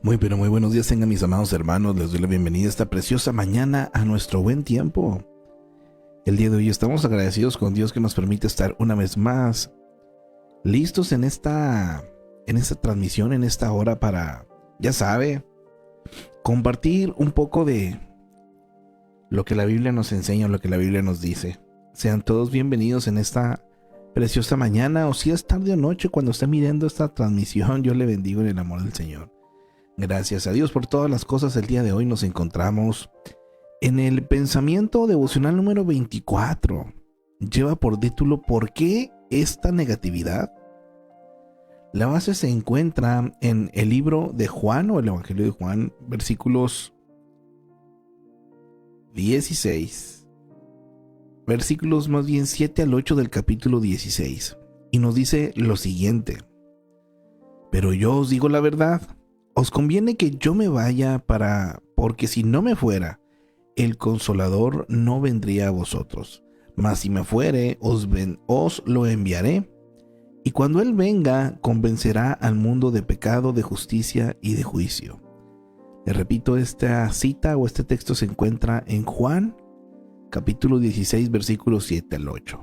Muy pero muy buenos días tengan mis amados hermanos, les doy la bienvenida esta preciosa mañana a nuestro buen tiempo. El día de hoy estamos agradecidos con Dios que nos permite estar una vez más listos en esta transmisión, en esta hora para, ya sabe, compartir un poco de lo que la Biblia nos enseña, lo que la Biblia nos dice. Sean todos bienvenidos en esta preciosa mañana, o si es tarde o noche cuando esté mirando esta transmisión. Yo le bendigo en el amor del Señor. Gracias a Dios por todas las cosas. El día de hoy nos encontramos en el pensamiento devocional número 24. Lleva por título ¿Por qué esta negatividad? La base se encuentra en el libro de Juan o el Evangelio de Juan, versículos 16, versículos más bien 7 al 8 del capítulo 16. Y nos dice lo siguiente: pero yo os digo la verdad. Os conviene que yo me vaya porque si no me fuera, el Consolador no vendría a vosotros. Mas si me fuere, os lo enviaré. Y cuando Él venga, convencerá al mundo de pecado, de justicia y de juicio. Les repito, esta cita o este texto se encuentra en Juan, capítulo 16, versículos 7 al 8.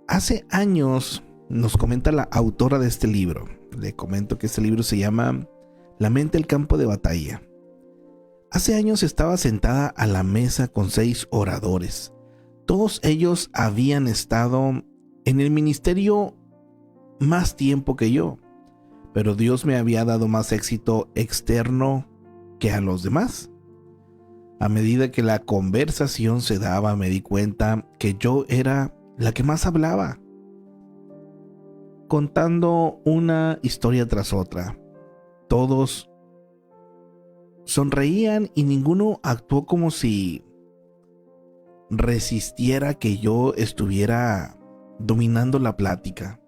Hace años, nos comenta la autora de este libro. Le comento que este libro se llama La mente, el campo de batalla. Hace años estaba sentada a la mesa con 6 oradores. Todos ellos habían estado en el ministerio más tiempo que yo, pero Dios me había dado más éxito externo que a los demás. A medida que la conversación se daba, me di cuenta que yo era la que más hablaba, contando una historia tras otra. Todos sonreían y ninguno actuó como si resistiera que yo estuviera dominando la plática.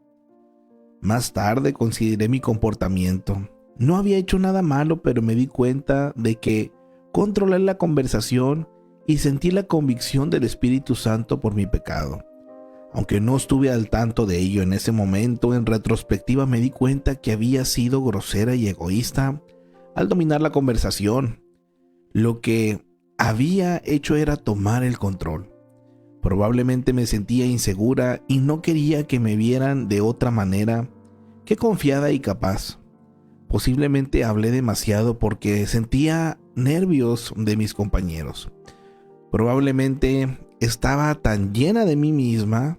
Más tarde consideré mi comportamiento. No había hecho nada malo, pero me di cuenta de que controlé la conversación y sentí la convicción del Espíritu Santo por mi pecado. Aunque no estuve al tanto de ello en ese momento, en retrospectiva me di cuenta que había sido grosera y egoísta al dominar la conversación. Lo que había hecho era tomar el control. Probablemente me sentía insegura y no quería que me vieran de otra manera que confiada y capaz. Posiblemente hablé demasiado porque sentía nervios de mis compañeros. Probablemente estaba tan llena de mí misma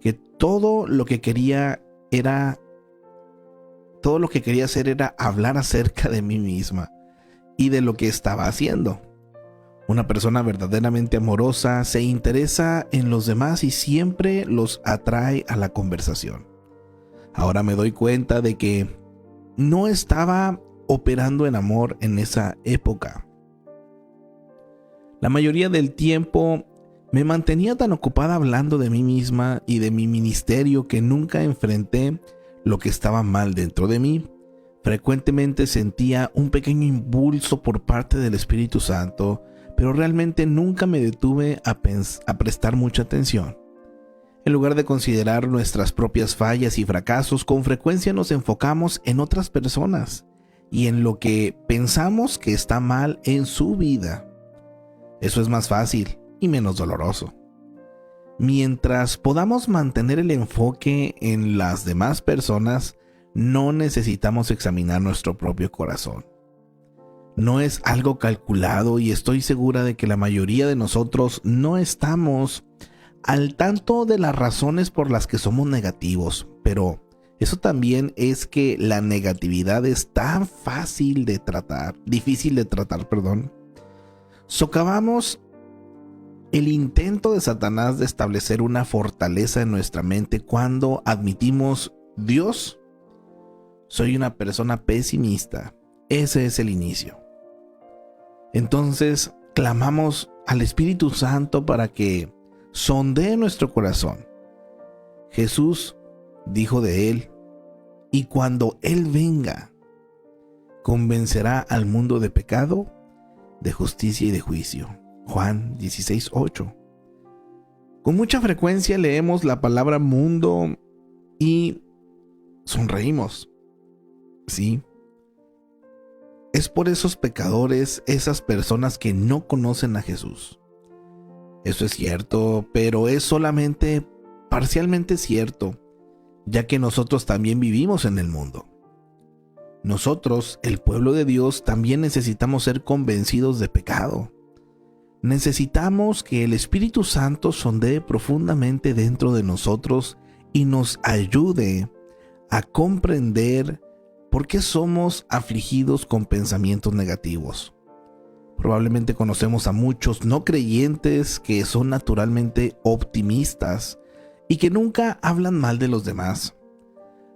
que todo lo que quería hacer era hablar acerca de mí misma y de lo que estaba haciendo. Una persona verdaderamente amorosa se interesa en los demás y siempre los atrae a la conversación. Ahora me doy cuenta de que no estaba operando en amor en esa época. La mayoría del tiempo me mantenía tan ocupada hablando de mí misma y de mi ministerio que nunca enfrenté lo que estaba mal dentro de mí. Frecuentemente sentía un pequeño impulso por parte del Espíritu Santo, pero realmente nunca me detuve a prestar mucha atención. En lugar de considerar nuestras propias fallas y fracasos, con frecuencia nos enfocamos en otras personas y en lo que pensamos que está mal en su vida. Eso es más fácil y menos doloroso. Mientras podamos mantener el enfoque en las demás personas, no necesitamos examinar nuestro propio corazón. No es algo calculado y estoy segura de que la mayoría de nosotros no estamos al tanto de las razones por las que somos negativos, pero eso también es que la negatividad es tan difícil de tratar. Socavamos el intento de Satanás de establecer una fortaleza en nuestra mente cuando admitimos: Dios, soy una persona pesimista. Ese es el inicio. Entonces clamamos al Espíritu Santo para que sondee nuestro corazón. Jesús dijo de Él: y cuando Él venga, convencerá al mundo de pecado, de justicia y de juicio. Juan 16:8. Con mucha frecuencia leemos la palabra mundo y sonreímos. Sí. Es por esos pecadores, esas personas que no conocen a Jesús. Eso es cierto, pero es solamente parcialmente cierto, ya que nosotros también vivimos en el mundo. Nosotros, el pueblo de Dios, también necesitamos ser convencidos de pecado. Necesitamos que el Espíritu Santo sondee profundamente dentro de nosotros y nos ayude a comprender por qué somos afligidos con pensamientos negativos. Probablemente conocemos a muchos no creyentes que son naturalmente optimistas y que nunca hablan mal de los demás.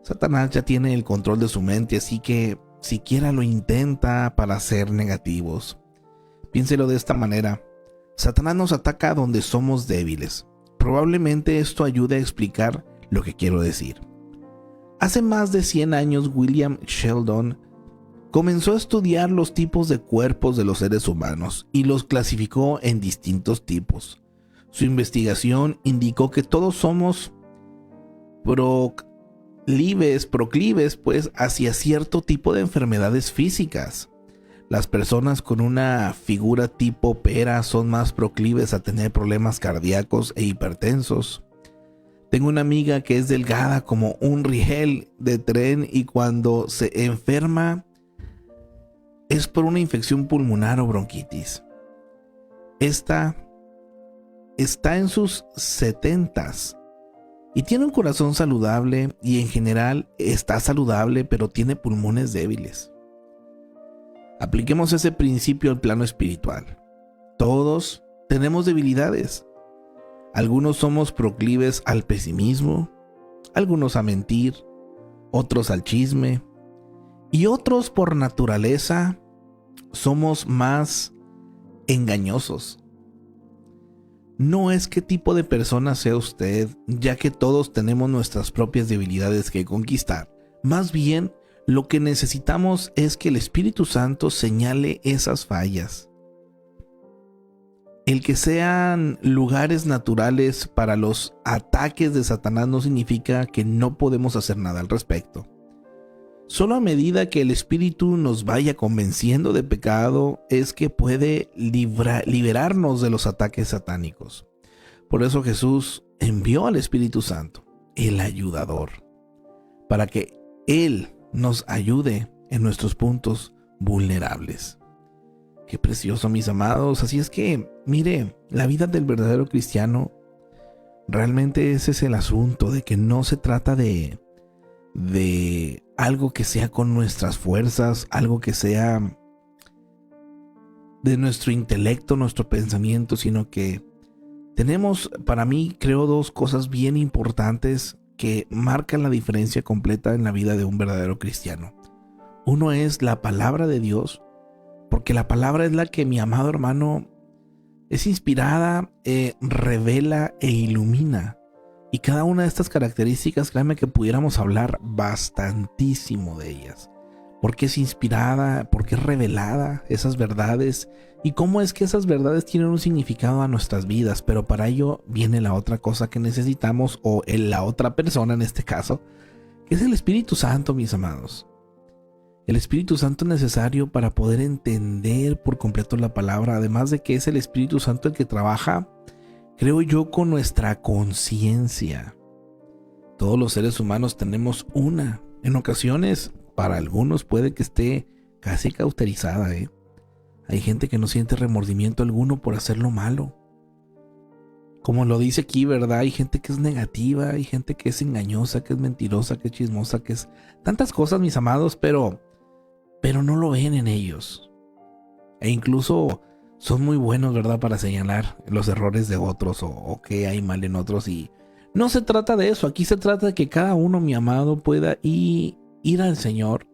Satanás ya tiene el control de su mente, así que siquiera lo intenta para ser negativos. Piénselo de esta manera. Satanás nos ataca donde somos débiles. Probablemente esto ayude a explicar lo que quiero decir. Hace más de 100 años, William Sheldon comenzó a estudiar los tipos de cuerpos de los seres humanos y los clasificó en distintos tipos. Su indicó que todos somos proclives pues hacia cierto tipo de enfermedades físicas. Las personas con una figura tipo pera son más proclives a tener problemas cardíacos e hipertensos. Tengo una amiga que es delgada como un riel de tren y cuando se enferma es por una infección pulmonar o bronquitis. Esta está en sus 70s y tiene un corazón saludable y en general está saludable, pero tiene pulmones débiles. Apliquemos ese principio al plano espiritual. Todos tenemos debilidades. Algunos somos proclives al pesimismo, algunos a mentir, otros al chisme y otros por naturaleza somos más engañosos. No es qué tipo de persona sea usted, ya que todos tenemos nuestras propias debilidades que conquistar. Más bien, lo que necesitamos es que el Espíritu Santo señale esas fallas. El que sean lugares naturales para los ataques de Satanás no significa que no podemos hacer nada al respecto. Solo a medida que el Espíritu nos vaya convenciendo de pecado es que puede liberarnos de los ataques satánicos. Por eso Jesús envió al Espíritu Santo, el ayudador, para que Él nos ayude en nuestros puntos vulnerables. Qué precioso, mis amados. Así es que, mire, la vida del verdadero cristiano, realmente ese es el asunto, de que no se trata de algo que sea con nuestras fuerzas, algo que sea de nuestro intelecto, nuestro pensamiento, sino que tenemos, para mí, creo, dos cosas bien importantes que marcan la diferencia completa en la vida de un verdadero cristiano. Uno es la palabra de Dios, porque la palabra es la que, mi amado hermano, es inspirada, revela e ilumina. Y cada una de estas características, créanme que pudiéramos hablar bastantísimo de ellas. Porque es inspirada, porque es revelada esas verdades y cómo es que esas verdades tienen un significado a nuestras vidas. Pero para ello viene la otra cosa que necesitamos, o la otra persona en este caso, que es el Espíritu Santo, mis amados. El Espíritu Santo es necesario para poder entender por completo la palabra, además de que es el Espíritu Santo el que trabaja, creo yo, con nuestra conciencia. Todos los seres humanos tenemos una. En ocasiones, para algunos puede que esté casi cauterizada, Hay gente que no siente remordimiento alguno por hacer lo malo. Como lo dice aquí, ¿verdad? Hay gente que es negativa, hay gente que es engañosa, que es mentirosa, que es chismosa, que es tantas cosas, mis amados, pero no lo ven en ellos. E incluso son muy buenos, ¿verdad?, para señalar los errores de otros o que hay mal en otros. Y no se trata de eso. Aquí se trata de que cada uno, mi amado, pueda ir al Señor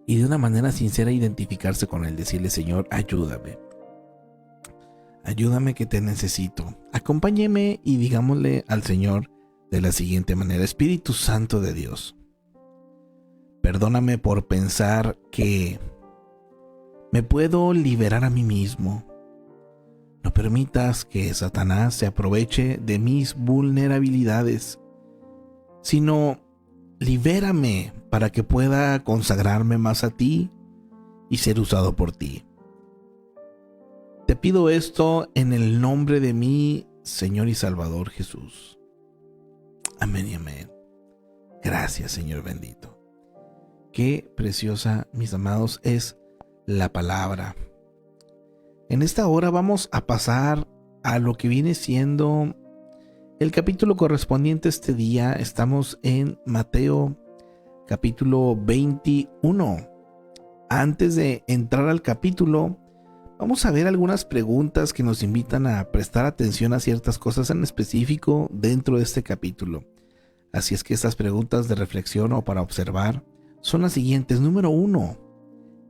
y de una manera sincera identificarse con Él. Decirle: Señor, ayúdame. Ayúdame, que te necesito. Acompáñeme y digámosle al Señor de la siguiente manera: Espíritu Santo de Dios, perdóname por pensar que me puedo liberar a mí mismo. No permitas que Satanás se aproveche de mis vulnerabilidades, sino libérame para que pueda consagrarme más a ti y ser usado por ti. Te pido esto en el nombre de mi Señor y Salvador Jesús. Amén y amén. Gracias, Señor bendito. Qué preciosa, mis amados, es la palabra. En esta hora vamos a pasar a lo que viene siendo el capítulo correspondiente a este día. Estamos en Mateo capítulo 21. Antes de entrar al capítulo, vamos a ver algunas preguntas que nos invitan a prestar atención a ciertas cosas en específico dentro de este capítulo. Así es que estas preguntas de reflexión o para observar son las siguientes. Número 1.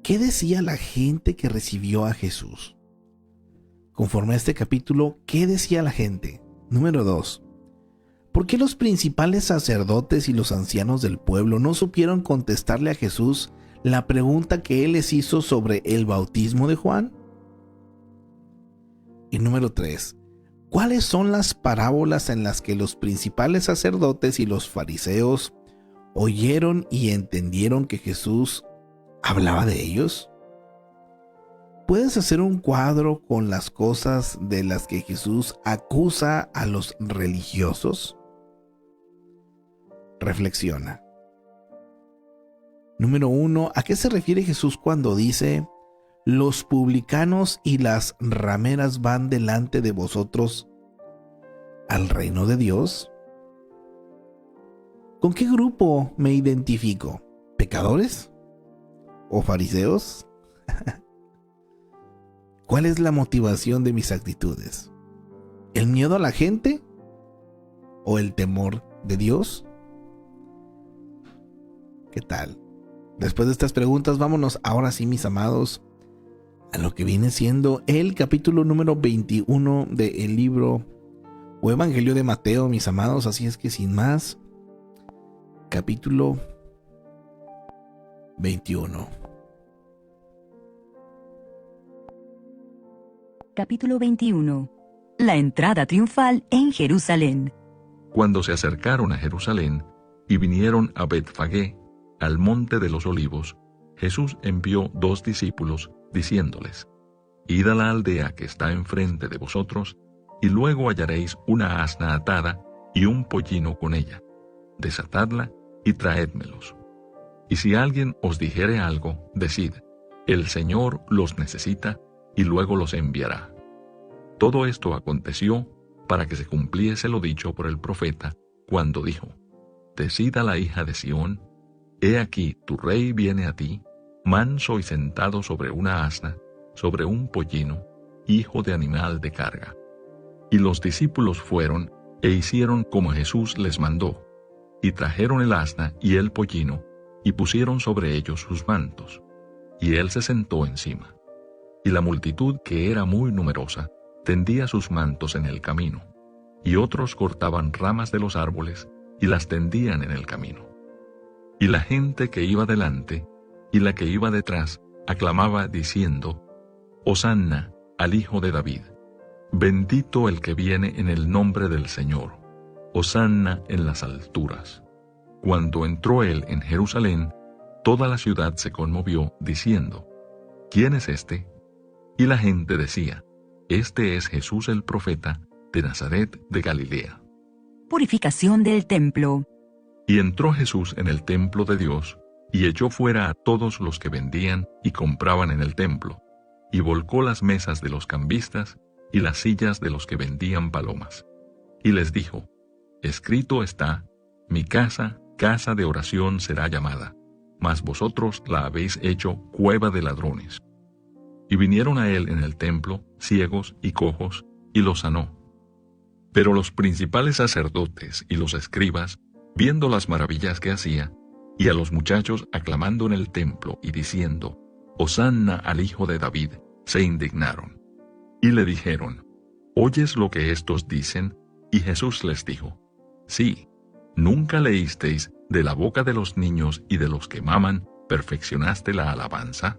¿Qué decía la gente que recibió a Jesús? Conforme a este capítulo, ¿qué decía la gente? Número 2. ¿Por qué los principales sacerdotes y los ancianos del pueblo no supieron contestarle a Jesús la pregunta que él les hizo sobre el bautismo de Juan? Y número 3. ¿Cuáles son las parábolas en las que los principales sacerdotes y los fariseos oyeron y entendieron que Jesús hablaba de ellos? ¿Puedes hacer un cuadro con las cosas de las que Jesús acusa a los religiosos? Reflexiona. Número 1. ¿A qué se refiere Jesús cuando dice: los publicanos y las rameras van delante de vosotros al reino de Dios? ¿Con qué grupo me identifico? ¿Pecadores? ¿O fariseos? ¿Cuál es la motivación de mis actitudes? ¿El miedo a la gente? ¿O el temor de Dios? ¿Qué tal? Después de estas preguntas, vámonos ahora sí, mis amados, a lo que viene siendo el capítulo número 21 del libro o Evangelio de Mateo, mis amados. Así es que sin más, capítulo 21. Capítulo 21. La entrada triunfal en Jerusalén. Cuando se acercaron a Jerusalén y vinieron a Betfagé, al monte de los Olivos, Jesús envió 2 discípulos, diciéndoles: Id a la aldea que está enfrente de vosotros, y luego hallaréis una asna atada y un pollino con ella. Desatadla y traédmelos. Y si alguien os dijere algo, decid: el Señor los necesita, y luego los enviará. Todo esto aconteció para que se cumpliese lo dicho por el profeta, cuando dijo: Decid a la hija de Sión: He aquí tu rey viene a ti, manso y sentado sobre una asna, sobre un pollino, hijo de animal de carga. Y los discípulos fueron e hicieron como Jesús les mandó, y trajeron el asna y el pollino, y pusieron sobre ellos sus mantos, y él se sentó encima. Y la multitud, que era muy numerosa, tendía sus mantos en el camino, y otros cortaban ramas de los árboles y las tendían en el camino. Y la gente que iba delante y la que iba detrás aclamaba diciendo: Hosanna al Hijo de David. Bendito el que viene en el nombre del Señor. Hosanna en las alturas. Cuando entró él en Jerusalén, toda la ciudad se conmovió, diciendo: ¿Quién es este? Y la gente decía: Este es Jesús el profeta de Nazaret de Galilea. Purificación del templo. Y entró Jesús en el templo de Dios, y echó fuera a todos los que vendían y compraban en el templo, y volcó las mesas de los cambistas y las sillas de los que vendían palomas. Y les dijo: Escrito está: Mi casa, casa de oración será llamada, mas vosotros la habéis hecho cueva de ladrones. Y vinieron a él en el templo ciegos y cojos, y los sanó. Pero los principales sacerdotes y los escribas, viendo las maravillas que hacía, y a los muchachos aclamando en el templo y diciendo: Hosanna al Hijo de David, se indignaron. Y le dijeron: ¿Oyes lo que estos dicen? Y Jesús les dijo: Sí, ¿nunca leísteis: de la boca de los niños y de los que maman, perfeccionaste la alabanza?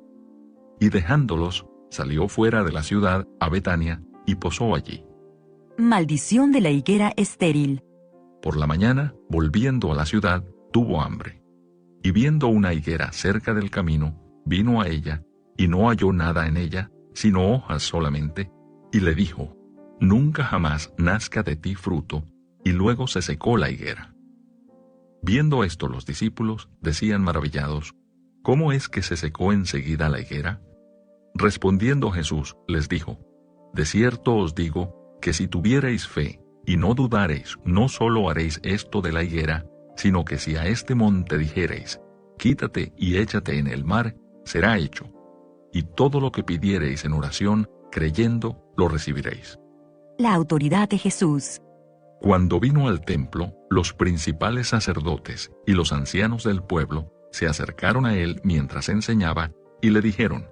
Y dejándolos, salió fuera de la ciudad a Betania y posó allí. Maldición de la higuera estéril. Por la mañana, volviendo a la ciudad, tuvo hambre. Y viendo una higuera cerca del camino, vino a ella, y no halló nada en ella, sino hojas solamente, y le dijo: Nunca jamás nazca de ti fruto. Y luego se secó la higuera. Viendo esto los discípulos decían maravillados: ¿Cómo es que se secó enseguida la higuera? Respondiendo Jesús les dijo: De cierto os digo que si tuviereis fe y no dudareis, no solo haréis esto de la higuera, sino que si a este monte dijereis: Quítate y échate en el mar, será hecho. Y todo lo que pidiereis en oración, creyendo, lo recibiréis. La autoridad de Jesús. Cuando vino al templo, los principales sacerdotes y los ancianos del pueblo se acercaron a él mientras enseñaba y le dijeron: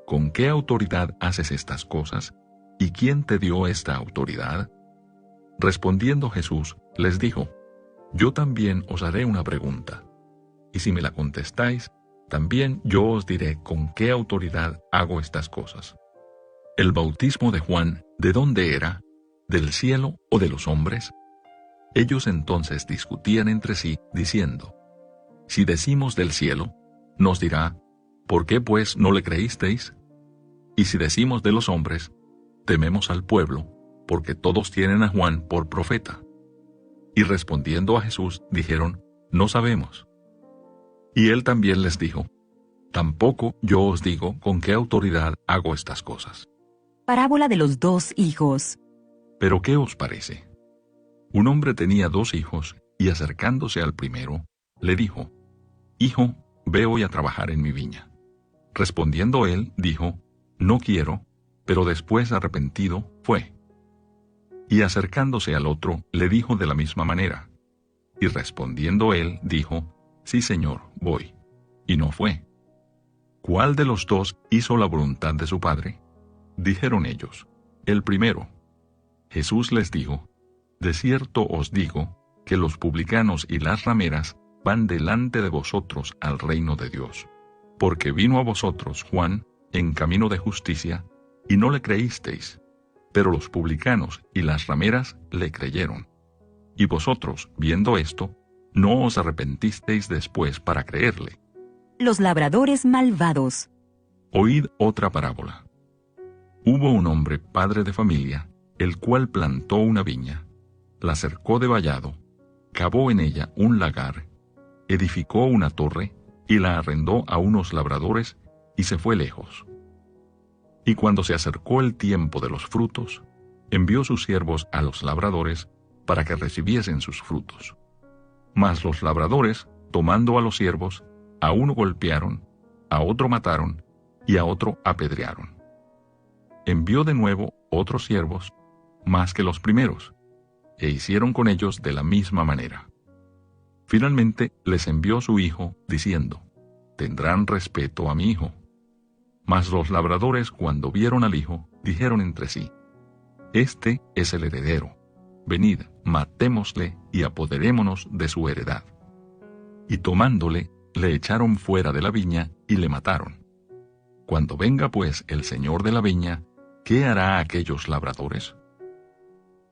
¿Con qué autoridad haces estas cosas? ¿Y quién te dio esta autoridad? Respondiendo Jesús, les dijo: Yo también os haré una pregunta, y si me la contestáis, también yo os diré con qué autoridad hago estas cosas. ¿El bautismo de Juan de dónde era? ¿Del cielo o de los hombres? Ellos entonces discutían entre sí, diciendo: Si decimos del cielo, nos dirá: ¿Por qué pues no le creísteis? Y si decimos de los hombres, tememos al pueblo, porque todos tienen a Juan por profeta. Y respondiendo a Jesús, dijeron: No sabemos. Y él también les dijo: Tampoco yo os digo con qué autoridad hago estas cosas. Parábola de los 2 hijos. ¿Pero qué os parece? Un hombre tenía 2 hijos, y acercándose al primero, le dijo: Hijo, ve hoy a trabajar en mi viña. Respondiendo él, dijo: No quiero, pero después arrepentido, fue. Y acercándose al otro, le dijo de la misma manera. Y respondiendo él, dijo: Sí, Señor, voy. Y no fue. ¿Cuál de los 2 hizo la voluntad de su padre? Dijeron ellos: El primero. Jesús les dijo: De cierto os digo, que los publicanos y las rameras van delante de vosotros al reino de Dios. Porque vino a vosotros Juan en camino de justicia, y no le creísteis, pero los publicanos y las rameras le creyeron. Y vosotros, viendo esto, no os arrepentisteis después para creerle. Los labradores malvados. Oíd otra parábola. Hubo un hombre padre de familia, el cual plantó una viña, la cercó de vallado, cavó en ella un lagar, edificó una torre y la arrendó a unos labradores y se fue lejos. Y cuando se acercó el tiempo de los frutos, envió sus siervos a los labradores para que recibiesen sus frutos. Mas los labradores, tomando a los siervos, a uno golpearon, a otro mataron y a otro apedrearon. Envió de nuevo otros siervos, más que los primeros, e hicieron con ellos de la misma manera. Finalmente les envió su hijo, diciendo: Tendrán respeto a mi hijo. Mas los labradores, cuando vieron al hijo, dijeron entre sí: Este es el heredero. Venid, matémosle y apoderémonos de su heredad. Y tomándole, le echaron fuera de la viña y le mataron. Cuando venga pues el señor de la viña, ¿qué hará a aquellos labradores?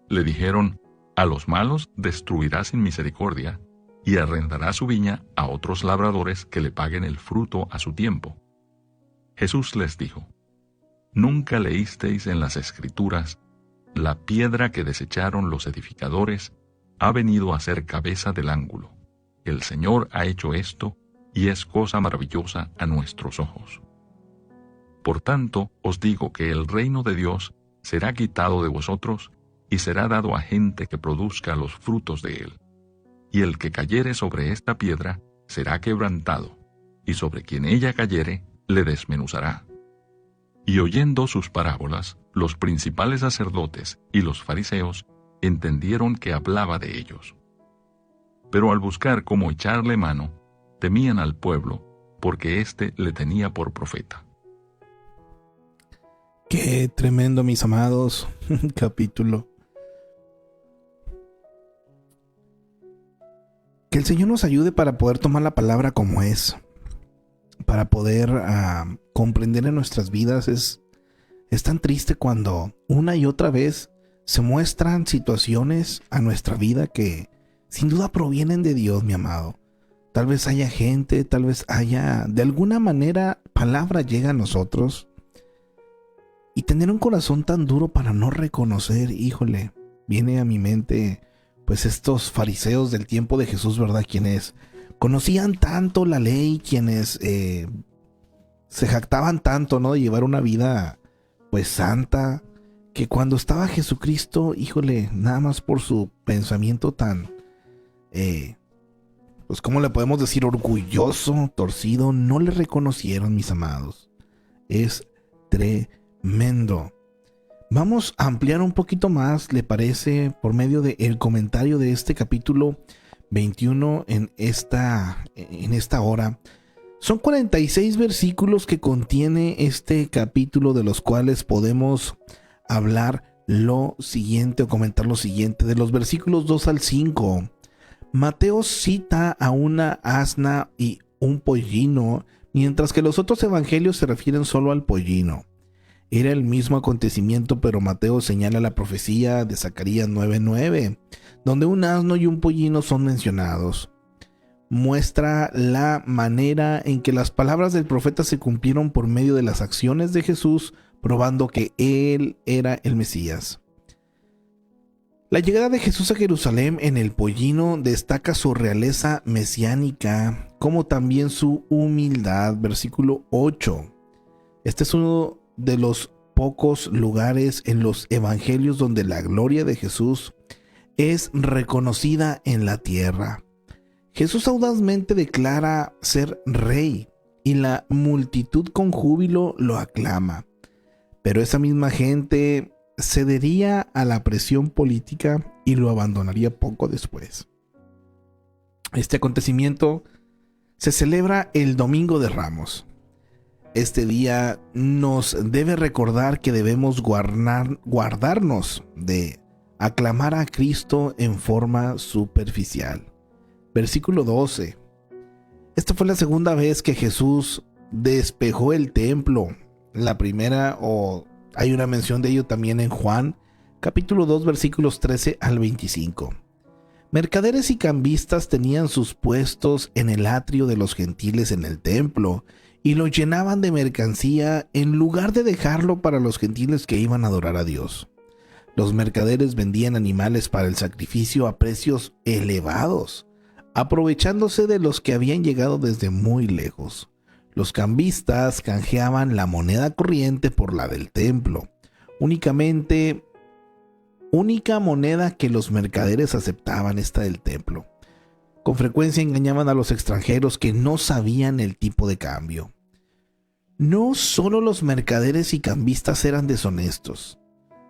Le dijeron: A los malos destruirá sin misericordia, y arrendará su viña a otros labradores que le paguen el fruto a su tiempo. Jesús les dijo: ¿Nunca leísteis en las Escrituras: La piedra que desecharon los edificadores ha venido a ser cabeza del ángulo? El Señor ha hecho esto, y es cosa maravillosa a nuestros ojos. Por tanto, os digo que el reino de Dios será quitado de vosotros, y será dado a gente que produzca los frutos de él. Y el que cayere sobre esta piedra será quebrantado, y sobre quien ella cayere le desmenuzará. Y oyendo sus parábolas, los principales sacerdotes y los fariseos entendieron que hablaba de ellos. Pero al buscar cómo echarle mano, temían al pueblo, porque éste le tenía por profeta. Qué tremendo, mis amados, capítulo. Que el Señor nos ayude para poder tomar la palabra como es, para poder comprender en nuestras vidas. Es tan triste cuando una y otra vez se muestran situaciones a nuestra vida que sin duda provienen de Dios, mi amado. tal vez haya gente, tal vez haya, de alguna manera, palabra llega a nosotros. Y tener un corazón tan duro para no reconocer, híjole, viene a mi mente, pues estos fariseos del tiempo de Jesús, ¿verdad? Quienes conocían tanto la ley, quienes se jactaban tanto, ¿no? De llevar una vida, pues, santa, que cuando estaba Jesucristo, híjole, nada más por su pensamiento tan, pues, ¿cómo le podemos decir? Orgulloso, torcido, no le reconocieron, mis amados. Es tremendo. Vamos a ampliar un poquito más, ¿le parece? Por medio del comentario de este capítulo 21 en esta hora. Son 46 versículos que contiene este capítulo, de los cuales podemos hablar lo siguiente o comentar lo siguiente. De los versículos 2 al 5, Mateo cita a una asna y un pollino, mientras que los otros evangelios se refieren solo al pollino. Era el mismo acontecimiento, pero Mateo señala la profecía de Zacarías 9:9, donde un asno y un pollino son mencionados. Muestra la manera en que las palabras del profeta se cumplieron por medio de las acciones de Jesús, probando que él era el Mesías. La llegada de Jesús a Jerusalén en el pollino destaca su realeza mesiánica, como también su humildad. Versículo 8. Este es uno de los pocos lugares en los evangelios donde la gloria de Jesús es reconocida en la tierra. Jesús audazmente declara ser rey y la multitud con júbilo lo aclama. Pero esa misma gente cedería a la presión política y lo abandonaría poco después. Este acontecimiento se celebra el Domingo de Ramos. Este día nos debe recordar que debemos guardarnos de aclamar a Cristo en forma superficial. Versículo 12. Esta fue la segunda vez que Jesús despejó el templo. La primera, hay una mención de ello también en Juan, capítulo 2, versículos 13 al 25. Mercaderes y cambistas tenían sus puestos en el atrio de los gentiles en el templo, y lo llenaban de mercancía en lugar de dejarlo para los gentiles que iban a adorar a Dios. Los mercaderes vendían animales para el sacrificio a precios elevados, aprovechándose de los que habían llegado desde muy lejos. Los cambistas canjeaban la moneda corriente por la del templo. Única moneda que los mercaderes aceptaban, esta del templo. Con frecuencia engañaban a los extranjeros que no sabían el tipo de cambio. No solo los mercaderes y cambistas eran deshonestos,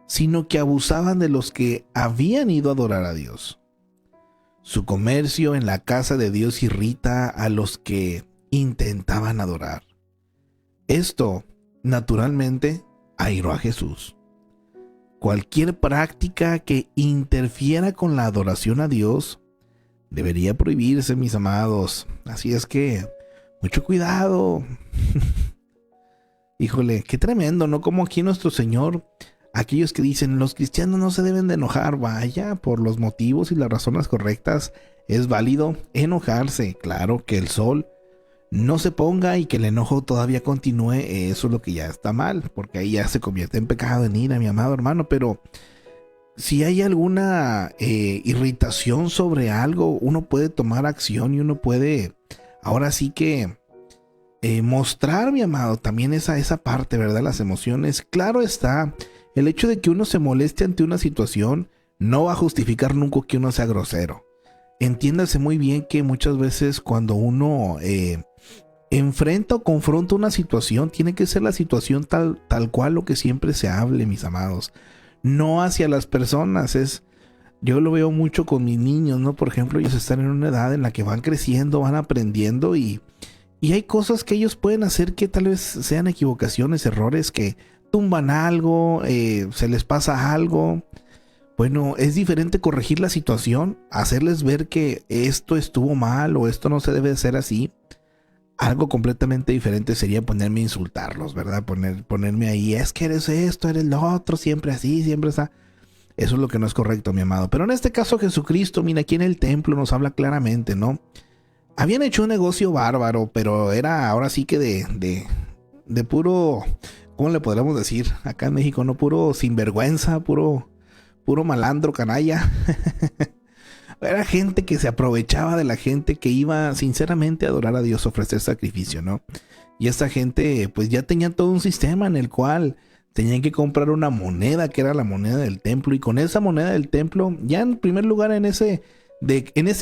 sino que abusaban de los que habían ido a adorar a Dios. Su comercio en la casa de Dios irrita a los que intentaban adorar. Esto, naturalmente, airó a Jesús. Cualquier práctica que interfiera con la adoración a Dios debería prohibirse, mis amados. Así es que, mucho cuidado. Híjole, qué tremendo, ¿no? Como aquí nuestro Señor, aquellos que dicen, los cristianos no se deben de enojar, vaya, por los motivos y las razones correctas, es válido enojarse. Claro, que el sol no se ponga y que el enojo todavía continúe, eso es lo que ya está mal, porque ahí ya se convierte en pecado, en ira, mi amado hermano. Pero si hay alguna irritación sobre algo, uno puede tomar acción y uno puede, ahora sí que mostrar, mi amado, también esa parte, ¿verdad? Las emociones. Claro está, el hecho de que uno se moleste ante una situación no va a justificar nunca que uno sea grosero. Entiéndase muy bien que muchas veces cuando uno enfrenta o confronta una situación, tiene que ser la situación tal cual lo que siempre se hable, mis amados. No hacia las personas. Yo lo veo mucho con mis niños, ¿no? Por ejemplo, ellos están en una edad en la que van creciendo, van aprendiendo y hay cosas que ellos pueden hacer que tal vez sean equivocaciones, errores, que tumban algo, se les pasa algo. Bueno, es diferente corregir la situación, hacerles ver que esto estuvo mal o esto no se debe hacer así. Algo completamente diferente sería ponerme a insultarlos, ¿verdad? Ponerme ahí, es que eres esto, eres lo otro, siempre así, siempre está. Eso es lo que no es correcto, mi amado. Pero en este caso Jesucristo, mira, aquí en el templo nos habla claramente, ¿no? habían hecho un negocio bárbaro, pero era ahora sí que de puro, ¿cómo le podríamos decir? Acá en México, no, puro sinvergüenza, puro malandro, canalla. Era gente que se aprovechaba de la gente que iba sinceramente a adorar a Dios, a ofrecer sacrificio, ¿no? Y esta gente pues ya tenía todo un sistema en el cual tenían que comprar una moneda que era la moneda del templo, y con esa moneda del templo, ya en primer lugar en ese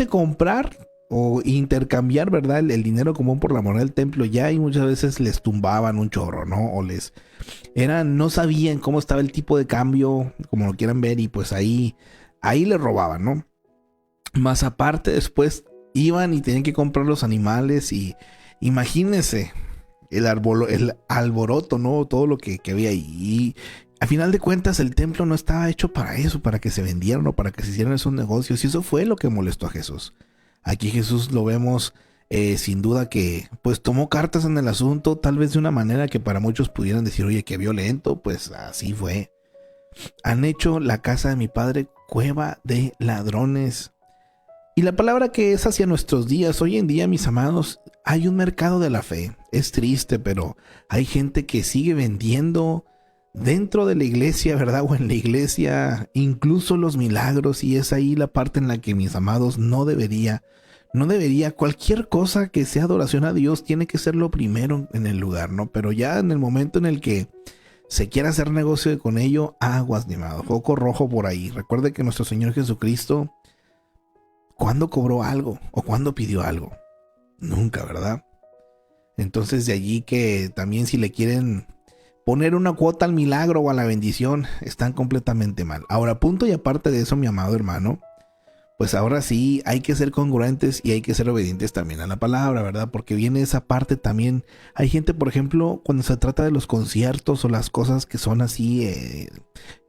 comprar o intercambiar, ¿verdad? El dinero común por la moneda del templo, ya, y muchas veces les tumbaban un chorro, ¿no? O no sabían cómo estaba el tipo de cambio, como lo quieran ver, y pues ahí les robaban, ¿no? Más aparte, después iban y tenían que comprar los animales, y imagínense el alboroto, ¿no? Todo lo que había ahí. Y a final de cuentas, el templo no estaba hecho para eso, para que se vendieran o para que se hicieran esos negocios. Y eso fue lo que molestó a Jesús. Aquí Jesús lo vemos sin duda que pues tomó cartas en el asunto, tal vez de una manera que para muchos pudieran decir, oye, qué violento. Pues así fue. Han hecho la casa de mi padre cueva de ladrones. Y la palabra que es hacia nuestros días, hoy en día, mis amados, hay un mercado de la fe. Es triste, pero hay gente que sigue vendiendo dentro de la iglesia, ¿verdad? O en la iglesia, incluso los milagros, y es ahí la parte en la que, mis amados, no debería, cualquier cosa que sea adoración a Dios tiene que ser lo primero en el lugar, ¿no? Pero ya en el momento en el que se quiera hacer negocio con ello, aguas, mi amado, foco rojo por ahí. Recuerde que nuestro Señor Jesucristo, ¿cuándo cobró algo o cuándo pidió algo? Nunca, ¿verdad? Entonces de allí que también si le quieren poner una cuota al milagro o a la bendición, están completamente mal. Ahora, punto y aparte de eso, mi amado hermano, pues ahora sí hay que ser congruentes y hay que ser obedientes también a la palabra, ¿verdad? Porque viene esa parte también. Hay gente, por ejemplo, cuando se trata de los conciertos o las cosas que son así,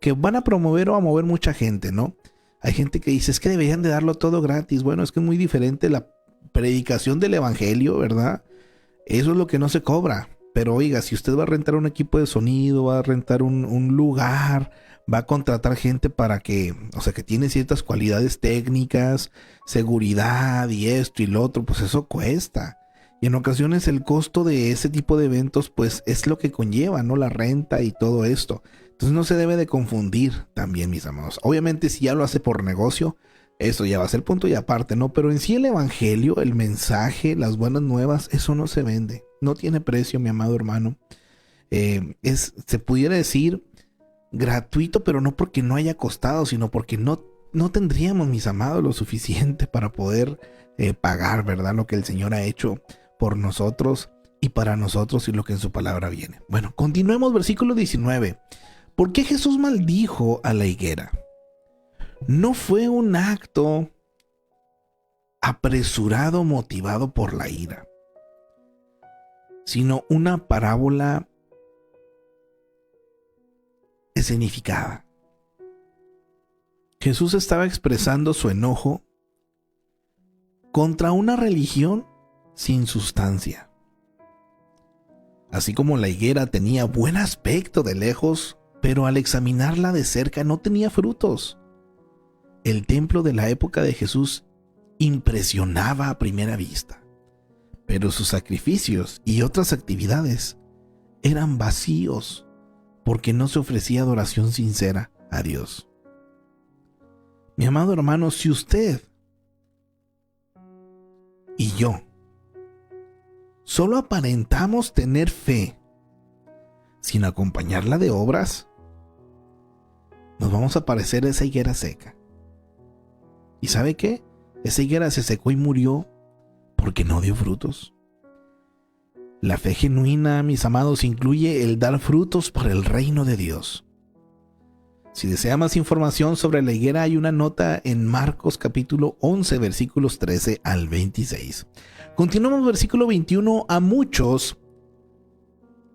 que van a promover o a mover mucha gente, ¿no? Hay gente que dice, es que deberían de darlo todo gratis. Bueno, es que es muy diferente la predicación del evangelio, ¿verdad? Eso es lo que no se cobra. Pero oiga, si usted va a rentar un equipo de sonido, va a rentar un lugar, va a contratar gente para que, o sea, que tiene ciertas cualidades técnicas, seguridad y esto y lo otro, pues eso cuesta. Y en ocasiones el costo de ese tipo de eventos, pues es lo que conlleva, ¿no? La renta y todo esto. Entonces no se debe de confundir también, mis amados. Obviamente si ya lo hace por negocio, eso ya va a ser punto y aparte, ¿no? Pero en sí el evangelio, el mensaje, las buenas nuevas, eso no se vende. No tiene precio, mi amado hermano. Se pudiera decir gratuito, pero no porque no haya costado, sino porque no tendríamos, mis amados, lo suficiente para poder pagar, ¿verdad? Lo que el Señor ha hecho por nosotros y para nosotros y lo que en su palabra viene. Bueno, continuemos, versículo 19. ¿Por qué Jesús maldijo a la higuera? No fue un acto apresurado motivado por la ira, sino una parábola escenificada. Jesús estaba expresando su enojo contra una religión sin sustancia. Así como la higuera tenía buen aspecto de lejos, pero al examinarla de cerca no tenía frutos. El templo de la época de Jesús impresionaba a primera vista, pero sus sacrificios y otras actividades eran vacíos porque no se ofrecía adoración sincera a Dios. Mi amado hermano, si usted y yo solo aparentamos tener fe sin acompañarla de obras, nos vamos a parecer a esa higuera seca. ¿Y sabe qué? Esa higuera se secó y murió porque no dio frutos. La fe genuina, mis amados, incluye el dar frutos para el reino de Dios. Si desea más información sobre la higuera, hay una nota en Marcos capítulo 11, versículos 13 al 26. Continuamos, versículo 21. A muchos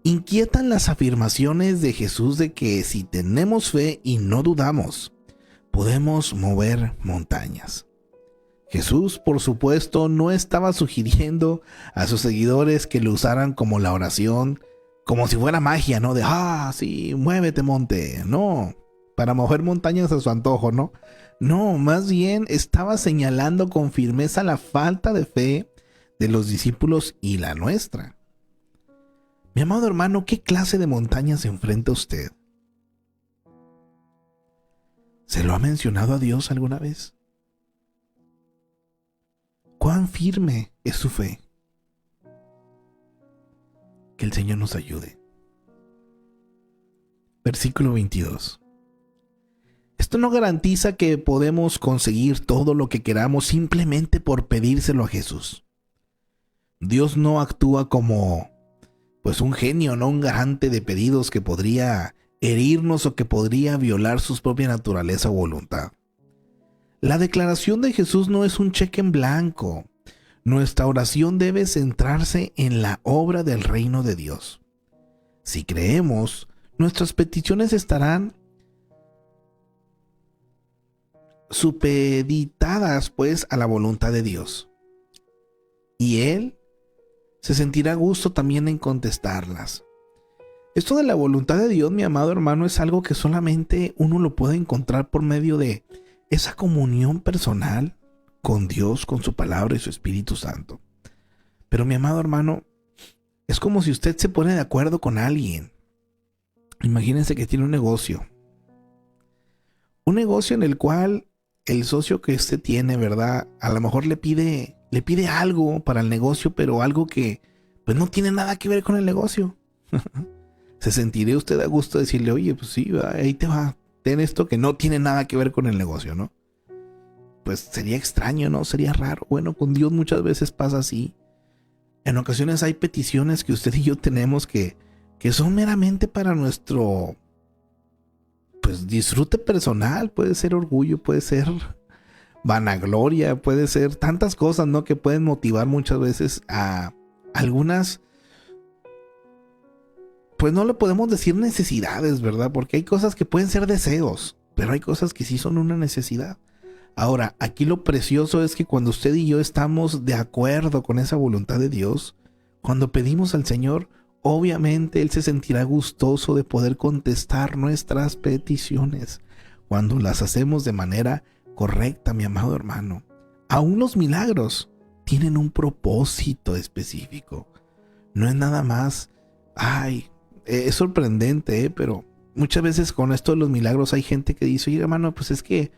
inquietan las afirmaciones de Jesús de que si tenemos fe y no dudamos, podemos mover montañas. Jesús, por supuesto, no estaba sugiriendo a sus seguidores que lo usaran como la oración, como si fuera magia, ¿no? De, sí, muévete monte. No, para mover montañas a su antojo, ¿no? No, más bien estaba señalando con firmeza la falta de fe de los discípulos y la nuestra. Mi amado hermano, ¿qué clase de montaña se enfrenta usted? ¿Se lo ha mencionado a Dios alguna vez? ¿Cuán firme es su fe? Que el Señor nos ayude. Versículo 22. Esto no garantiza que podemos conseguir todo lo que queramos simplemente por pedírselo a Jesús. Dios no actúa como un genio, no un garante de pedidos que podría herirnos o que podría violar su propia naturaleza o voluntad. La declaración de Jesús no es un cheque en blanco. Nuestra oración debe centrarse en la obra del reino de Dios. Si creemos, nuestras peticiones estarán supeditadas a la voluntad de Dios. Y Él se sentirá a gusto también en contestarlas. Esto de la voluntad de Dios, mi amado hermano, es algo que solamente uno lo puede encontrar por medio de esa comunión personal con Dios, con su palabra y su Espíritu Santo. Pero mi amado hermano, es como si usted se pone de acuerdo con alguien. Imagínense que tiene un negocio en el cual el socio que usted tiene, ¿verdad? A lo mejor le pide algo para el negocio, pero algo que no tiene nada que ver con el negocio. ¿Se sentiría usted a gusto de decirle, oye, pues sí, ahí te va, ten esto que no tiene nada que ver con el negocio, ¿no? Pues sería extraño, ¿no? Sería raro. Bueno, con Dios muchas veces pasa así. En ocasiones hay peticiones que usted y yo tenemos que son meramente para nuestro disfrute personal. Puede ser orgullo, puede ser vanagloria, puede ser tantas cosas, ¿no? Que pueden motivar muchas veces a algunas, no le podemos decir necesidades, ¿verdad? Porque hay cosas que pueden ser deseos, pero hay cosas que sí son una necesidad. Ahora, aquí lo precioso es que cuando usted y yo estamos de acuerdo con esa voluntad de Dios, cuando pedimos al Señor, obviamente Él se sentirá gustoso de poder contestar nuestras peticiones cuando las hacemos de manera correcta, mi amado hermano. Aún los milagros tienen un propósito específico. No es nada más, es sorprendente, pero muchas veces con esto de los milagros hay gente que dice, oye hermano, pues es que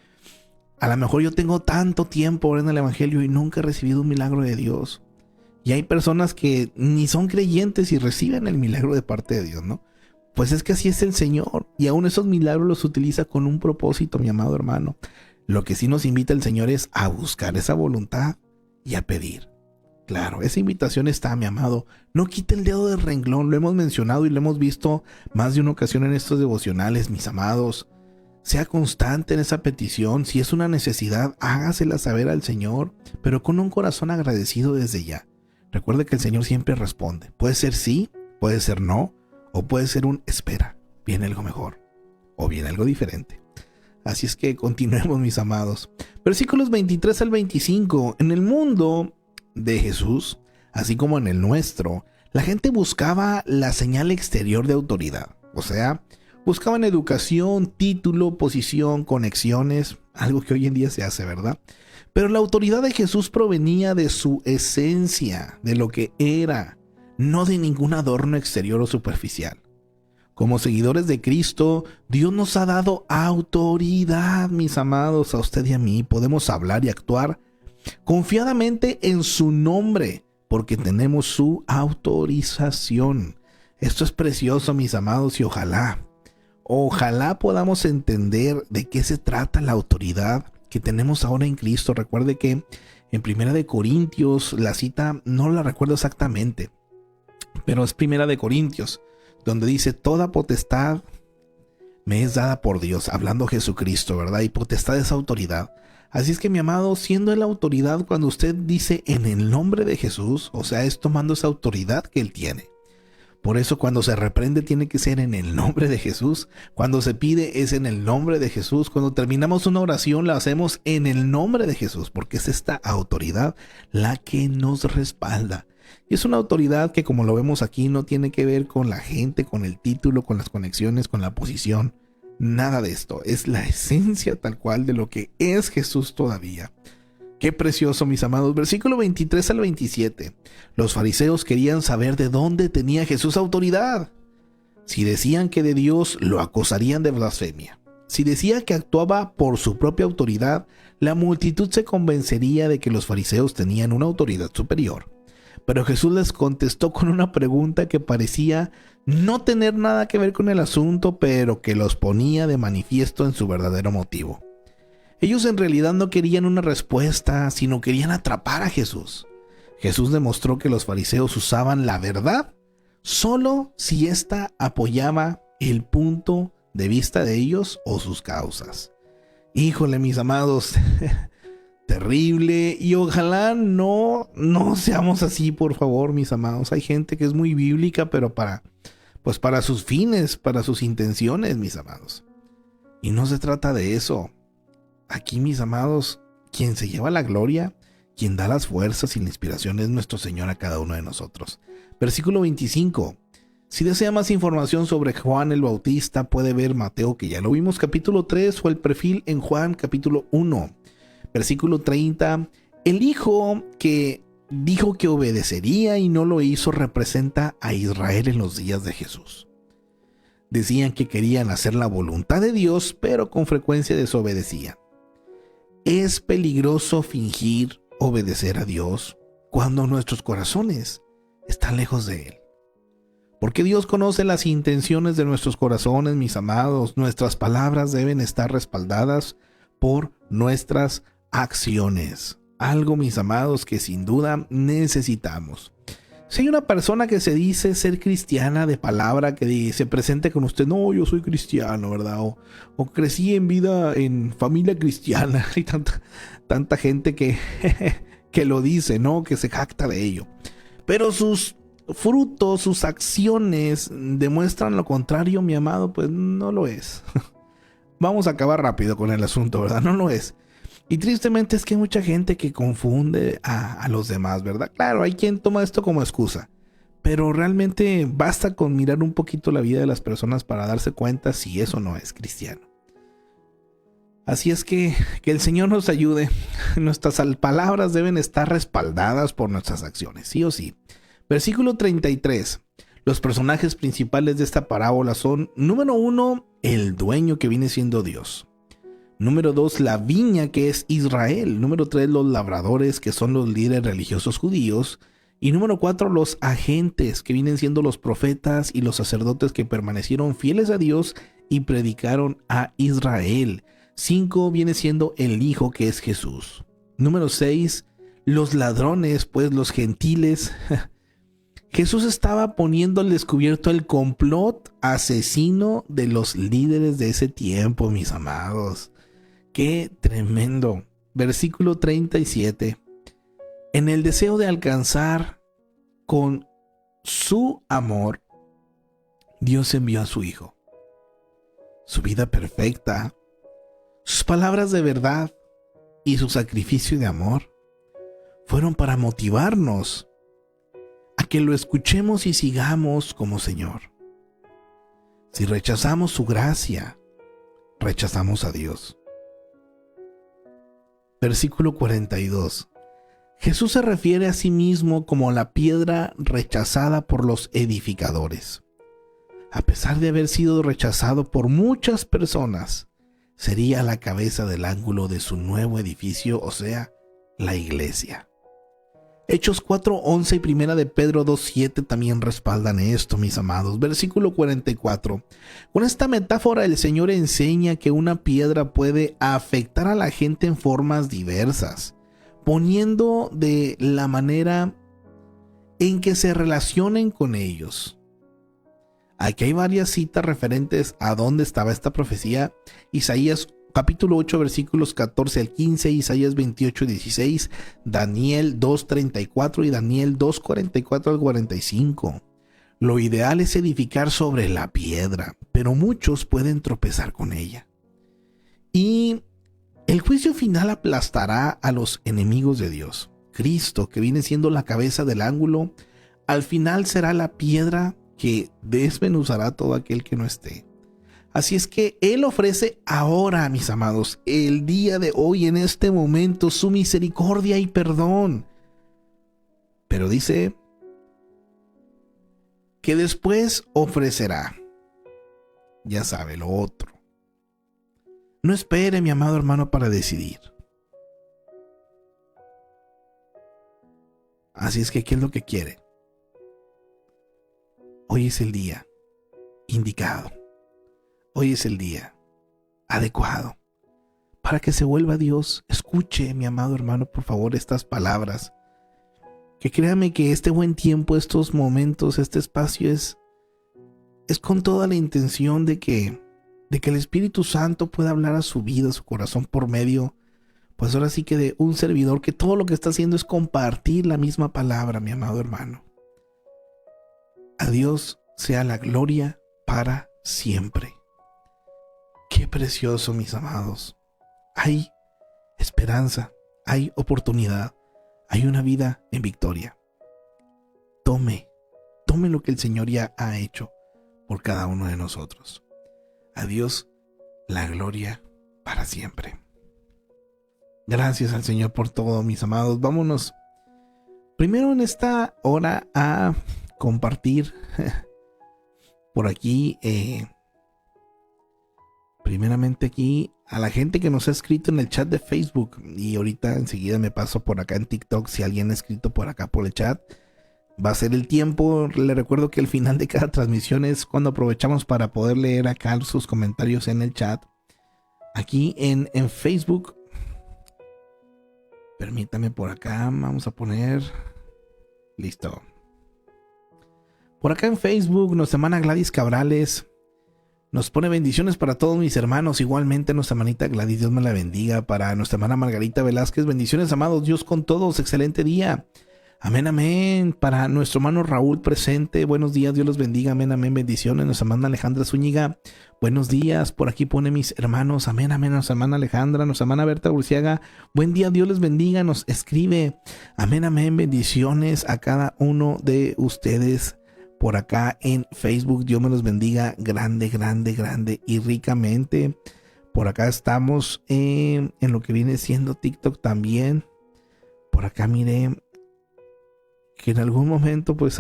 a lo mejor yo tengo tanto tiempo en el evangelio y nunca he recibido un milagro de Dios. Y hay personas que ni son creyentes y reciben el milagro de parte de Dios, ¿no? Pues es que así es el Señor. Y aún esos milagros los utiliza con un propósito, mi amado hermano. Lo que sí nos invita el Señor es a buscar esa voluntad y a pedir. Claro, esa invitación está, mi amado. No quite el dedo del renglón. Lo hemos mencionado y lo hemos visto más de una ocasión en estos devocionales, mis amados. Sea constante en esa petición. Si es una necesidad, hágasela saber al Señor, pero con un corazón agradecido desde ya. Recuerde que el Señor siempre responde. Puede ser sí, puede ser no, o puede ser un espera. Viene algo mejor, o viene algo diferente. Así es que continuemos, mis amados. Versículos 23 al 25. En el mundo de Jesús, así como en el nuestro, la gente buscaba la señal exterior de autoridad. O sea, buscaban educación, título, posición, conexiones, algo que hoy en día se hace, ¿verdad? Pero la autoridad de Jesús provenía de su esencia, de lo que era, no de ningún adorno exterior o superficial. Como seguidores de Cristo, Dios nos ha dado autoridad, mis amados, a usted y a mí. Podemos hablar y actuar confiadamente en su nombre, porque tenemos su autorización. Esto es precioso, mis amados, y ojalá podamos entender de qué se trata la autoridad que tenemos ahora en Cristo. Recuerde que en 1 Corintios, la cita no la recuerdo exactamente, pero es 1 Corintios, donde dice, toda potestad me es dada por Dios, hablando Jesucristo, ¿verdad? Y potestad es autoridad. Así es que, mi amado, siendo la autoridad, cuando usted dice en el nombre de Jesús, o sea, es tomando esa autoridad que Él tiene. Por eso cuando se reprende tiene que ser en el nombre de Jesús. Cuando se pide es en el nombre de Jesús. Cuando terminamos una oración la hacemos en el nombre de Jesús, porque es esta autoridad la que nos respalda. Y es una autoridad que, como lo vemos aquí, no tiene que ver con la gente, con el título, con las conexiones, con la posición. Nada de esto. Es la esencia tal cual de lo que es Jesús todavía. Qué precioso, mis amados. Versículo 23 al 27. Los fariseos querían saber de dónde tenía Jesús autoridad. Si decían que de Dios, lo acusarían de blasfemia. Si decía que actuaba por su propia autoridad, la multitud se convencería de que los fariseos tenían una autoridad superior. Pero Jesús les contestó con una pregunta que parecía no tener nada que ver con el asunto, pero que los ponía de manifiesto en su verdadero motivo. Ellos en realidad no querían una respuesta, sino querían atrapar a Jesús. Jesús demostró que los fariseos usaban la verdad solo si ésta apoyaba el punto de vista de ellos o sus causas. Híjole, mis amados, terrible, y ojalá no seamos así, por favor, mis amados. Hay gente que es muy bíblica, pero para sus fines, para sus intenciones, mis amados. Y no se trata de eso. Aquí, mis amados, quien se lleva la gloria, quien da las fuerzas y la inspiración es nuestro Señor a cada uno de nosotros. Versículo 25. Si desea más información sobre Juan el Bautista, puede ver Mateo, que ya lo vimos, capítulo 3, o el perfil en Juan, capítulo 1. Versículo 30. El hijo que dijo que obedecería y no lo hizo representa a Israel en los días de Jesús. Decían que querían hacer la voluntad de Dios, pero con frecuencia desobedecían. Es peligroso fingir obedecer a Dios cuando nuestros corazones están lejos de Él. Porque Dios conoce las intenciones de nuestros corazones, mis amados. Nuestras palabras deben estar respaldadas por nuestras acciones. Algo, mis amados, que sin duda necesitamos. Si hay una persona que se dice ser cristiana de palabra, que se presente con usted, no, yo soy cristiano, ¿verdad? O crecí en vida, en familia cristiana. Hay tanta gente que lo dice, ¿no? Que se jacta de ello. Pero sus frutos, sus acciones demuestran lo contrario, mi amado, pues no lo es. Vamos a acabar rápido con el asunto, ¿verdad? No lo es. Y tristemente es que hay mucha gente que confunde a los demás, ¿verdad? Claro, hay quien toma esto como excusa, pero realmente basta con mirar un poquito la vida de las personas para darse cuenta si eso no es cristiano. Así es que el Señor nos ayude. Nuestras palabras deben estar respaldadas por nuestras acciones, sí o sí. Versículo 33. Los personajes principales de esta parábola son, número 1, el dueño, que viene siendo Dios. Número 2, la viña, que es Israel. Número 3, los labradores, que son los líderes religiosos judíos. Y número 4, los agentes, que vienen siendo los profetas y los sacerdotes que permanecieron fieles a Dios y predicaron a Israel. 5 viene siendo el Hijo, que es Jesús. Número 6, los ladrones, pues los gentiles. Jesús estaba poniendo al descubierto el complot asesino de los líderes de ese tiempo, mis amados. ¡Qué tremendo! Versículo 37. En el deseo de alcanzar con su amor, Dios envió a su Hijo. Su vida perfecta, sus palabras de verdad y su sacrificio de amor fueron para motivarnos a que lo escuchemos y sigamos como Señor. Si rechazamos su gracia, rechazamos a Dios. Versículo 42. Jesús se refiere a sí mismo como la piedra rechazada por los edificadores. A pesar de haber sido rechazado por muchas personas, sería la cabeza del ángulo de su nuevo edificio, o sea, la iglesia. Hechos 4:11 y Primera de Pedro 2:7 también respaldan esto, mis amados. Versículo 44. Con esta metáfora el Señor enseña que una piedra puede afectar a la gente en formas diversas, poniendo de la manera en que se relacionen con ellos. Aquí hay varias citas referentes a dónde estaba esta profecía. Isaías capítulo 8, versículos 14 al 15, Isaías 28, 16, Daniel 2:34 y Daniel 2:44 al 45. Lo ideal es edificar sobre la piedra, pero muchos pueden tropezar con ella. Y el juicio final aplastará a los enemigos de Dios. Cristo, que viene siendo la cabeza del ángulo, al final será la piedra que desmenuzará todo aquel que no esté. Así es que Él ofrece ahora, mis amados, el día de hoy, en este momento, su misericordia y perdón. Pero dice que después ofrecerá, ya sabe, lo otro. No espere, mi amado hermano, para decidir. Así es que, ¿qué es lo que quiere? Hoy es el día indicado. Hoy es el día adecuado para que se vuelva a Dios. Escuche, mi amado hermano, por favor, estas palabras. Que créame que este buen tiempo, estos momentos, este espacio es con toda la intención de que el Espíritu Santo pueda hablar a su vida, a su corazón, por medio, pues ahora sí que de un servidor que todo lo que está haciendo es compartir la misma palabra, mi amado hermano. A Dios sea la gloria para siempre. Qué precioso, mis amados. Hay esperanza, hay oportunidad, hay una vida en victoria. Tome lo que el Señor ya ha hecho por cada uno de nosotros. A Dios la gloria para siempre. Gracias al Señor por todo, mis amados. Vámonos primero en esta hora a compartir por aquí, primeramente aquí, a la gente que nos ha escrito en el chat de Facebook. Y ahorita enseguida me paso por acá en TikTok. Si alguien ha escrito por acá por el chat, va a ser el tiempo. Le recuerdo que el final de cada transmisión es cuando aprovechamos para poder leer acá sus comentarios en el chat. Aquí en Facebook. Permítame por acá. Vamos a poner. Listo. Por acá en Facebook, nuestra hermana Gladys Cabrales nos pone bendiciones para todos mis hermanos. Igualmente nuestra hermanita Gladys, Dios me la bendiga. Para nuestra hermana Margarita Velázquez, bendiciones, amados, Dios con todos, excelente día. Amén, amén. Para nuestro hermano Raúl presente, buenos días, Dios los bendiga, amén, amén, bendiciones. Nuestra hermana Alejandra Zúñiga, buenos días. Por aquí pone mis hermanos, amén, amén. Nuestra hermana Alejandra, nuestra hermana Berta Urciaga, buen día, Dios les bendiga. Nos escribe, amén, amén, bendiciones a cada uno de ustedes. Por acá en Facebook, Dios me los bendiga grande, grande, grande y ricamente. Por acá estamos en lo que viene siendo TikTok también. Por acá miré que en algún momento pues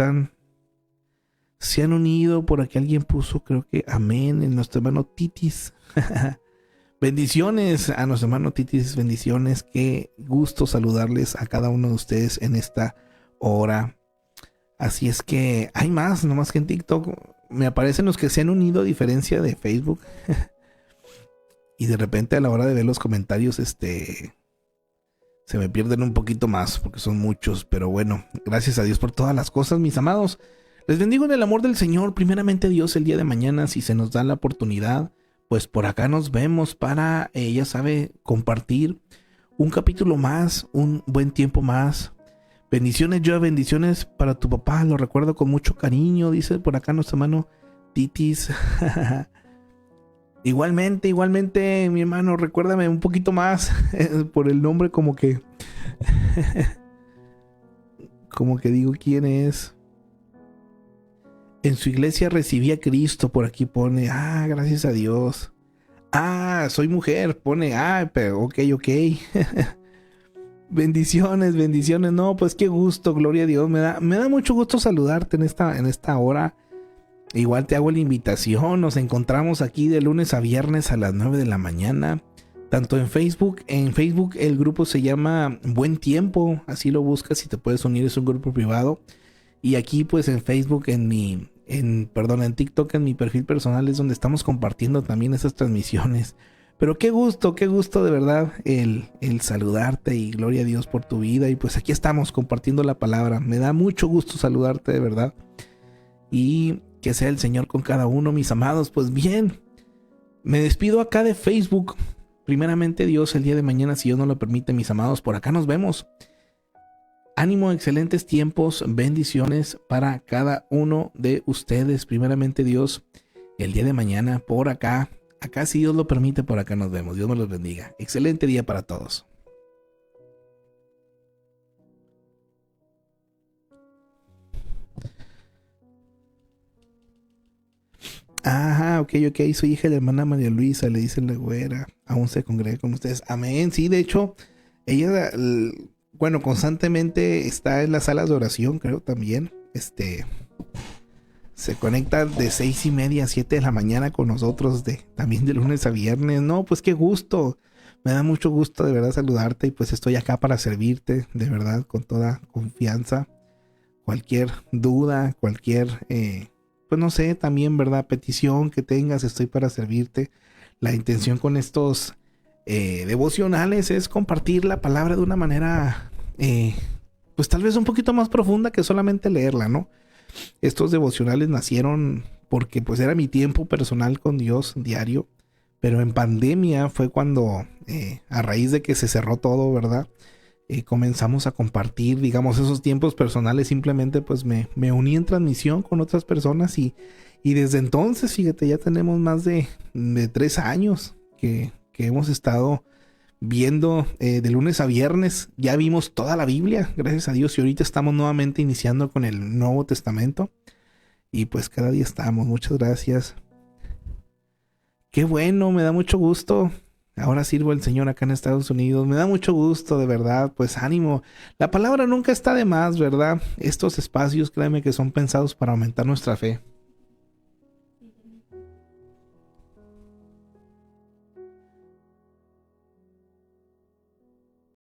se han unido. Por aquí alguien puso, creo que amén, en nuestro hermano Titis. Bendiciones a nuestro hermano Titis, bendiciones. Qué gusto saludarles a cada uno de ustedes en esta hora. Así es que hay más, nomás que en TikTok me aparecen los que se han unido a diferencia de Facebook. Y de repente a la hora de ver los comentarios, se me pierden un poquito más porque son muchos. Pero bueno, gracias a Dios por todas las cosas, mis amados. Les bendigo en el amor del Señor. Primeramente Dios, el día de mañana, si se nos da la oportunidad, pues por acá nos vemos para, ya sabe, compartir un capítulo más, un buen tiempo más. Bendiciones, yo bendiciones para tu papá, lo recuerdo con mucho cariño, dice por acá nuestro hermano Titis. Igualmente, mi hermano, recuérdame un poquito más por el nombre, como que digo quién es. En su iglesia recibí a Cristo, por aquí pone, gracias a Dios. Soy mujer, pone, pero ok. Bendiciones, no, pues qué gusto, gloria a Dios, me da mucho gusto saludarte en esta hora. Igual te hago la invitación, nos encontramos aquí de lunes a viernes a las 9 de la mañana, tanto en Facebook el grupo se llama Buen Tiempo, así lo buscas y te puedes unir, es un grupo privado, y aquí pues en Facebook, en TikTok, en mi perfil personal es donde estamos compartiendo también esas transmisiones. Pero qué gusto de verdad el saludarte y gloria a Dios por tu vida. Y pues aquí estamos compartiendo la palabra. Me da mucho gusto saludarte de verdad. Y que sea el Señor con cada uno, mis amados. Pues bien, me despido acá de Facebook. Primeramente Dios, el día de mañana, si Dios no lo permite, mis amados, por acá nos vemos. Ánimo, excelentes tiempos, bendiciones para cada uno de ustedes. Primeramente Dios, el día de mañana, por acá. Acá, si Dios lo permite, por acá nos vemos. Dios me los bendiga. Excelente día para todos. ok, soy hija de la hermana María Luisa, le dice la güera, aún se congrega con ustedes. Amén, sí, de hecho, ella, bueno, constantemente está en las salas de oración, creo también, se conecta de 6:30 a 7 de la mañana con nosotros, también de lunes a viernes. No, pues qué gusto, me da mucho gusto de verdad saludarte, y pues estoy acá para servirte, de verdad, con toda confianza. Cualquier duda, cualquier, pues no sé, también, ¿verdad? Petición que tengas, estoy para servirte. La intención con estos devocionales es compartir la palabra de una manera, pues tal vez un poquito más profunda que solamente leerla, ¿no? Estos devocionales nacieron porque pues era mi tiempo personal con Dios diario, pero en pandemia fue cuando, a raíz de que se cerró todo, ¿verdad? Comenzamos a compartir, digamos, esos tiempos personales. Simplemente pues me uní en transmisión con otras personas y desde entonces, fíjate, ya tenemos más de 3 años que hemos estado viendo de lunes a viernes. Ya vimos toda la Biblia, gracias a Dios, y ahorita estamos nuevamente iniciando con el Nuevo Testamento y pues cada día estamos. Muchas gracias. Qué bueno, me da mucho gusto. Ahora sirvo al Señor acá en Estados Unidos. Me da mucho gusto, de verdad. Pues ánimo. La palabra nunca está de más, ¿verdad? Estos espacios, créeme que son pensados para aumentar nuestra fe.